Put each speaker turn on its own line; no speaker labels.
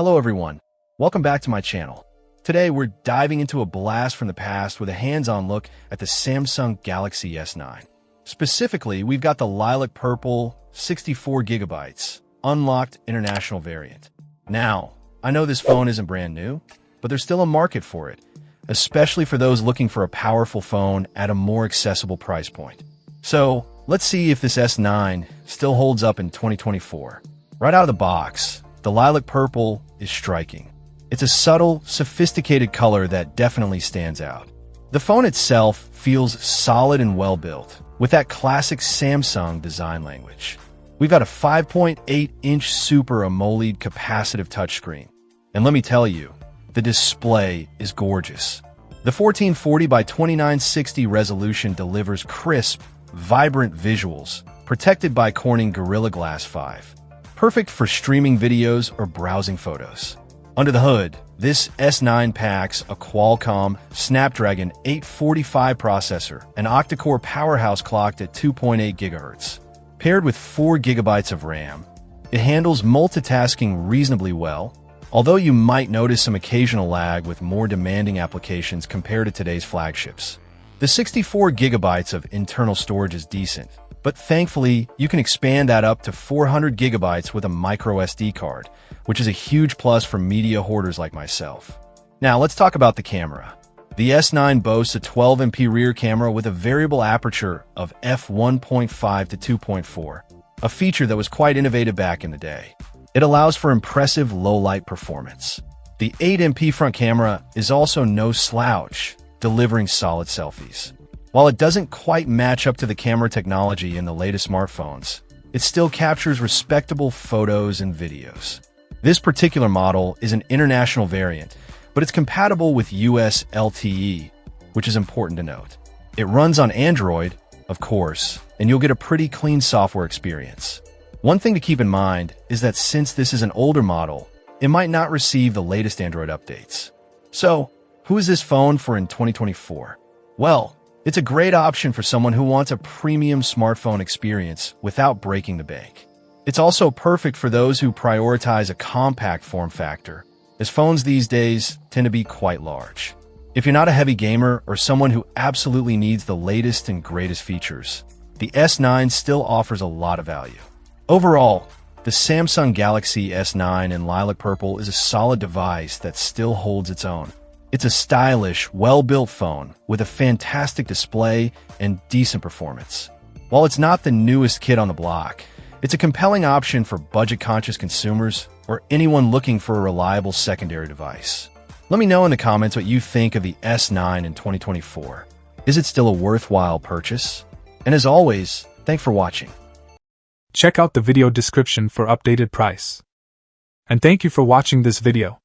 Hello everyone, welcome back to my channel. Today we're diving into a blast from the past with a hands-on look at the Samsung Galaxy S9. Specifically, we've got the Lilac Purple 64GB unlocked international variant. Now, I know this phone isn't brand new, but there's still a market for it, especially for those looking for a powerful phone at a more accessible price point. So, let's see if this S9 still holds up in 2024. Right out of the box, the Lilac Purple is striking. It's a subtle, sophisticated color that definitely stands out. The phone itself feels solid and well-built, with that classic Samsung design language. We've got a 5.8-inch Super AMOLED capacitive touchscreen. And let me tell you, the display is gorgeous. The 1440 by 2960 resolution delivers crisp, vibrant visuals, protected by Corning Gorilla Glass 5. Perfect for streaming videos or browsing photos. Under the hood, this S9 packs a Qualcomm Snapdragon 845 processor, an octa-core powerhouse clocked at 2.8 GHz. Paired with 4 GB of RAM, it handles multitasking reasonably well, although you might notice some occasional lag with more demanding applications compared to today's flagships. The 64 GB of internal storage is decent, but thankfully, you can expand that up to 400 GB with a micro SD card, which is a huge plus for media hoarders like myself. Now, let's talk about the camera. The S9 boasts a 12MP rear camera with a variable aperture of f1.5 to 2.4, a feature that was quite innovative back in the day. It allows for impressive low-light performance. The 8MP front camera is also no slouch, delivering solid selfies. While it doesn't quite match up to the camera technology in the latest smartphones, it still captures respectable photos and videos. This particular model is an international variant, but it's compatible with US LTE, which is important to note. It runs on Android, of course, and you'll get a pretty clean software experience. One thing to keep in mind is that since this is an older model, it might not receive the latest Android updates. So, who is this phone for in 2024? Well, it's a great option for someone who wants a premium smartphone experience without breaking the bank. It's also perfect for those who prioritize a compact form factor, as phones these days tend to be quite large. If you're not a heavy gamer or someone who absolutely needs the latest and greatest features, the S9 still offers a lot of value. Overall, the Samsung Galaxy S9 in Lilac Purple is a solid device that still holds its own. It's a stylish, well-built phone with a fantastic display and decent performance. While it's not the newest kid on the block, it's a compelling option for budget-conscious consumers or anyone looking for a reliable secondary device. Let me know in the comments what you think of the S9 in 2024. Is it still a worthwhile purchase? And as always, thanks for watching.
Check out the video description for updated price. And thank you for watching this video.